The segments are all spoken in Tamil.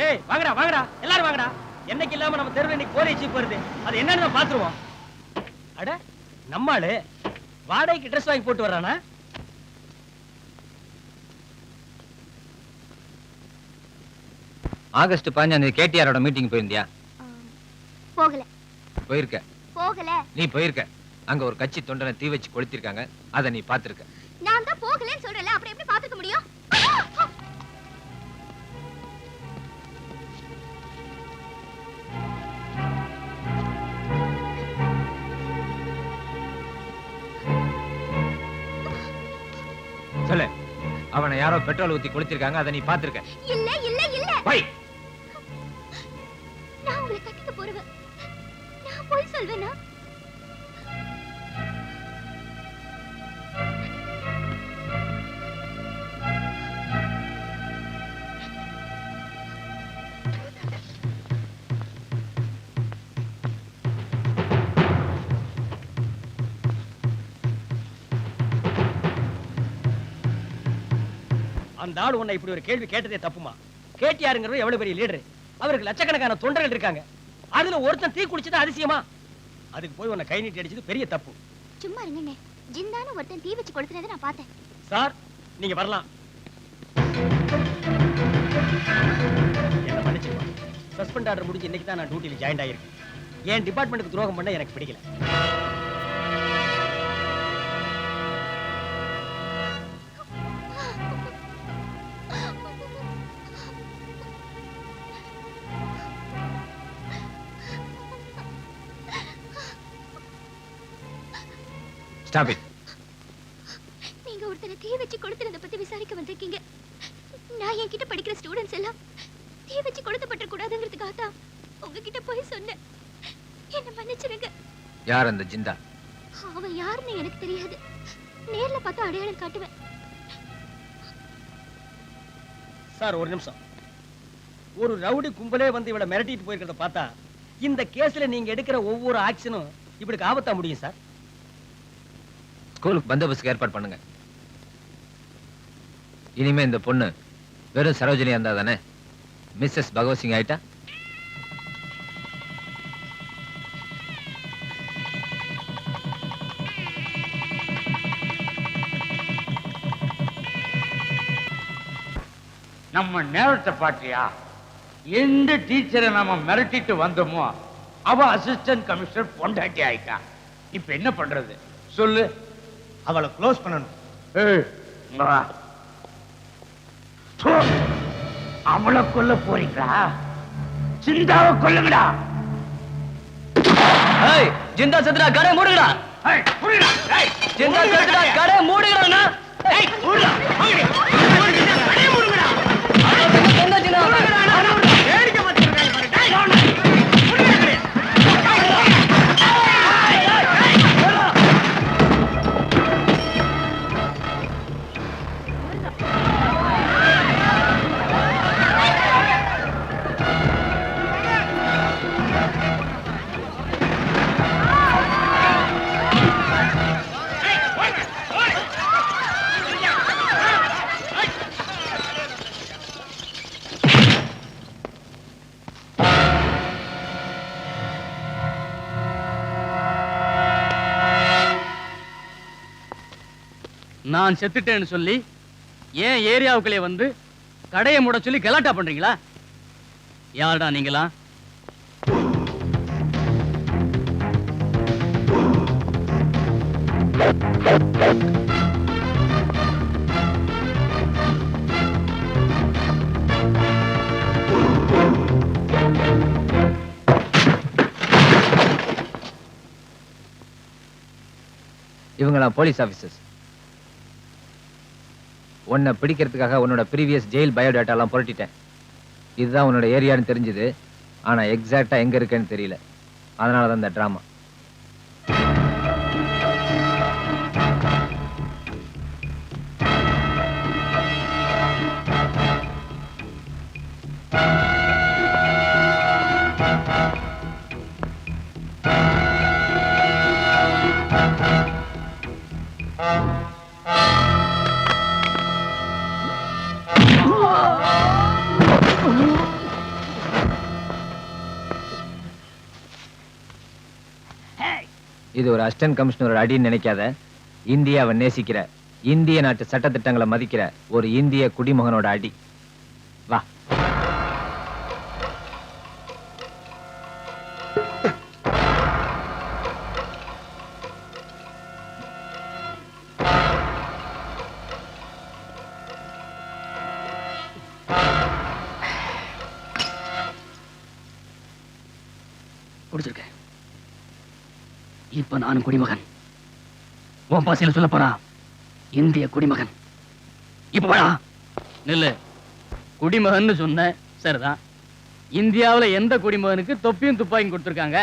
ஏய் வாங்கடா வாங்கடா எல்லாரும் வாங்கடா. என்னைக்கு இல்லாம நம்ம தெருவில் இன்னைக்கு போலீஸ் ஜீப் வருது. அது என்னன்னு தான் பாத்துருவோம். அட நம்மாளு வாடகைக்கு ட்ரெஸ் வாங்கி போட்டு வர்றானா? August 15 கேடிஆரோட meeting போயிருந்தியா? போகல. போயிருக்க? போகல. நீ போயிருக்க. அங்க ஒரு கட்சி தொண்டனை தீ வச்சு கொளுத்திருக்காங்க. அத நீ பாத்துருக்க. நான் தான் போகலன்னு சொல்றேன்ல, அப்புறம் எப்படி பாத்துக்க முடியும்? சொல்லு. அவனை யாரோ பெட்ரோல் ஊத்தி கொளுத்திருக்காங்க. அத நீ பாத்துருக்க? இல்ல இல்ல இல்ல. போய். நான் உங்களை கட்டிக்க போறவ. நான் போய் சொல்வேனா? அந்த ஆளு உன்னை இப்படி ஒரு கேள்வி கேட்டதே தப்புமா? கேடிஆருங்கிறது எவ்வளவு பெரிய லீடர். அவருக்கு லட்சக்கணக்கான தொண்டர்கள் இருக்காங்க. அதுல ஒருத்தன் தீ குடிச்சது அதிசயமா? அதுக்கு போய் உன்னை கை நீட்டி அடிச்சது பெரிய தப்பு. சும்மா இருங்கண்ணே. ஜிந்தான ஒருத்தன் தீ வச்சு கொடுத்துறதை நான் பார்த்தேன். சார் நீங்க வரலாம். என்ன மன்னிச்சுக்கோ. சஸ்பெண்ட் ஆர்டர் முடிஞ்சு இன்னைக்கு தான் நான் டியூட்டில ஜாயின் ஆயிருக்கேன். என் டிபார்ட்மெண்ட்டுக்கு துரோகம் பண்ண எனக்கு பிடிக்கல. Stop it. நீங்க ஒருத்தரை தீ வச்சு கொளுத்துறத பத்தி விசாரிக்க வந்திருக்கீங்க. நான் என்கிட்ட படிக்கிற ஸ்டூடண்ட்ஸ் எல்லாம் தீ வச்சு கொளுத்தப்பட்ட கூடாதுங்கிறதுக்காக தான் உங்ககிட்ட போய் சொன்னேன். என்ன மன்னிச்சிருங்க. யார் அந்த ஜிந்தா? அவன் யாருன்னு எனக்கு தெரியாது. நேர்ல பார்த்தா அடையாளம் காட்டுவேன். சார் ஒரு நிமிஷம். ஒரு ரவுடி கும்பலே வந்து இவளை மிரட்டிட்டு போயிருக்கிறத பார்த்தா இந்த கேஸ்ல நீங்க எடுக்கிற ஒவ்வொரு ஆக்ஷனும் இப்படி ஆபத்தா முடியும் சார். ஸ்கூலுக்கு பந்தோபஸ்துக்கு ஏற்பாடு பண்ணுங்க. இனிமே இந்த பொண்ணு வெறும் சரோஜினியா இருந்தா தானே மிஸ்ஸஸ் பகவத் சிங் ஆயிட்டா? நம்ம நேரத்தை பாத்தியா? எந்த டீச்சரை நாம மிரட்டிட்டு வந்தோமோ அவ அசிஸ்டன்ட் கமிஷனர் பொண்டாட்டி ஆயிட்டா. இப்ப என்ன பண்றது சொல்லு? அவளை க்ளோஸ் பண்ணணும். அவளை கொல்ல போறீங்களா? சிந்தாவை கொல்லுங்கடா. ஜிந்தா செத்துடா, கடை மூடுங்கடா. ஜிந்தா செத்துடா, கடை மூடுங்கடா. நான் செத்துட்டேன்னு சொல்லி ஏன் ஏரியாவுக்குள்ளே வந்து கடையை மூட சொல்லி கலாட்டா பண்றீங்களா? யாருடா நீங்களா? இவங்களா போலீஸ் ஆபீசர்ஸ். உன்னை பிடிக்கிறதுக்காக உன்னோட ப்ரீவியஸ் ஜெயில் பயோடேட்டா எல்லாம் புரட்டிட்டேன். இதுதான் உன்னோட ஏரியான்னு தெரிஞ்சது. ஆனா எக்ஸாக்டா எங்க இருக்குன்னு தெரியல. அதனாலதான் இந்த டிராமா. இது ஒரு அசிஸ்டன்ட் கமிஷனர் அடின்னு நினைக்காத. இந்தியாவை நேசிக்கிற, இந்திய நாட்டு சட்டத்திட்டங்களை மதிக்கிற ஒரு இந்திய குடிமகனோட அடி. வா. குடிச்சிருக்கேன். இப்ப நானும் குடிமகன். உன் பாசையில சொல்ல போறான் இந்திய குடிமகன். இப்ப வாடா. நில்லு. குடிமகன் சொன்ன சரிதான். இந்தியாவுல எந்த குடிமகனுக்கு தொப்பியும் துப்பாக்கியும் கொடுத்திருக்காங்க?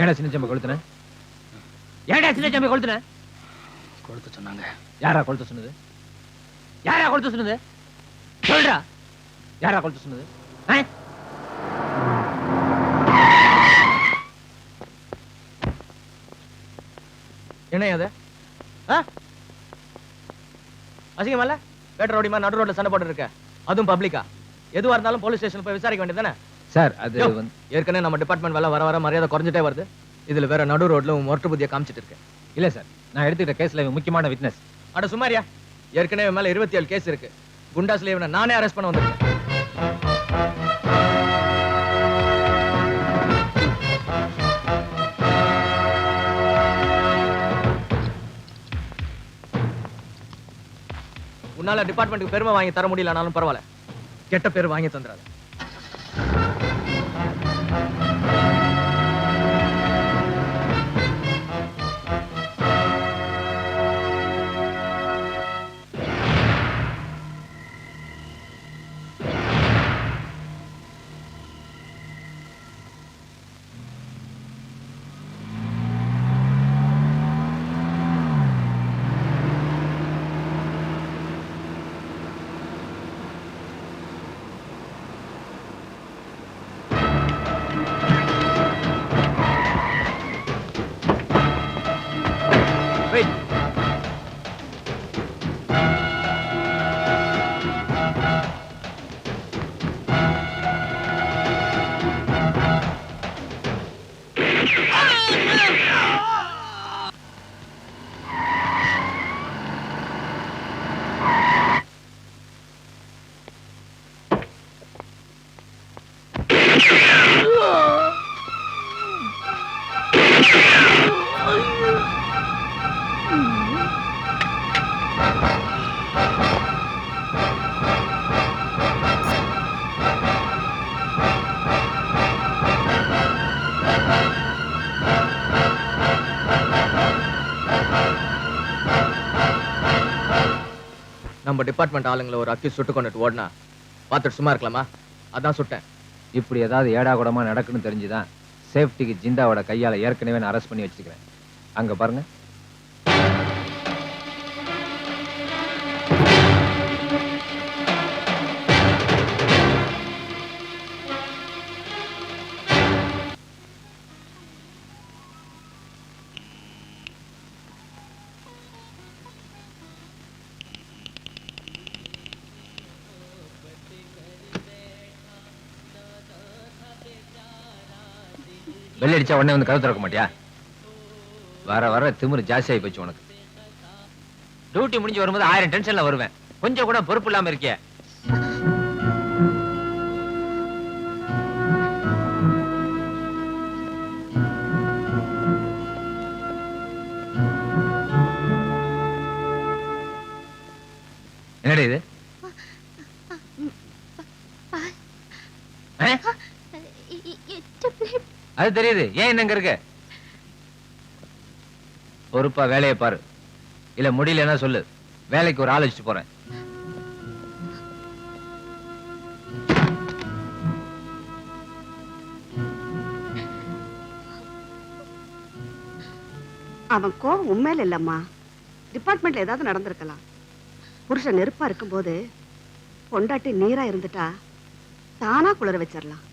ஏடா சின்ன சம்பை கொளுத்துன? ஏடா சின்ன சம்பை கொளுத்துன? கொளுத்த சொன்னாங்க. யாரா கொளுத்த சொன்னது? யாரா கொளுத்த சொன்னது? சொல்றா. யாரா கொளுத்த சொன்னது? என்ன அது? அசிங்கமல்ல? பேட்டர் ரோடி மாதிரி நடு ரோட்ல சண்டை போட்டு இருக்க, அதுவும் பப்ளிக்கா. எதுவா இருந்தாலும் போலீஸ் ஸ்டேஷன் போய் விசாரிக்க வேண்டியதானே? சார் அது ஏற்கனவே நம்ம டிபார்ட்மெண்ட் வேலை வர வர மரியாதை குறைஞ்சிட்டே வருது. இதுல வேற நடு ரோட்ல மொரட்டு புத்திய காமிச்சிட்டு இருக்கேன். இல்ல சார், நான் எடுத்துக்கிட்ட கேஸ்ல முக்கியமான விட்னஸ். அட சுமாரியா, ஏற்கனவே மேல 27 கேஸ் இருக்கு. குண்டாஸ்ல இவனை நானே அரெஸ்ட் பண்ண வந்திருக்கேன். உன்னால டிபார்ட்மெண்ட்டுக்கு பெருமை வாங்கி தர முடியலனாலும் பரவாயில்ல, கெட்ட பேர் வாங்கி தந்துடாது. நம்ம டிபார்ட்மெண்ட் ஆளுங்களை ஒரு அக்கி சுட்டு கொண்டுட்டு ஓடினா பார்த்துட்டு சும்மா இருக்கலாமா? அதான் சுட்டேன். இப்படி ஏதாவது ஏடா கூடமா நடக்குன்னு தெரிஞ்சுதான் சேஃப்டிக்கு ஜிந்தாவோட கையால ஏற்கனவே நான் அரெஸ்ட் பண்ணி வச்சுக்கிறேன். அங்க பாருங்க. வெள்ளை அடிச்சா உடனே வந்து கதவு திறக்க மாட்டியா? வர வர திமிரு ஜாஸ்தி ஆகி போச்சு உனக்கு. டியூட்டி முடிஞ்சு வரும்போது 1000 டென்ஷன்ல வருவேன். கொஞ்சம் கூட பொறுப்பு இல்லாம இருக்கிய. என்னடி இது? அது தெரியுது. ஏன் என்னங்க இருக்கு? பொறுப்பா வேலையை பாரு. இல்ல முடியலன்னா சொல்லு, வேலைக்கு ஒரு ஆள் வச்சுட்டு போறேன். அவன் கோவம் உண்மையில இல்லம்மா, டிபார்ட்மெண்ட்ல ஏதாவது நடந்திருக்கலாம். புருஷன் நெருப்பா இருக்கும்போது பொண்டாட்டி நீரா இருந்துட்டா தானா குளிர வச்சிடலாம்.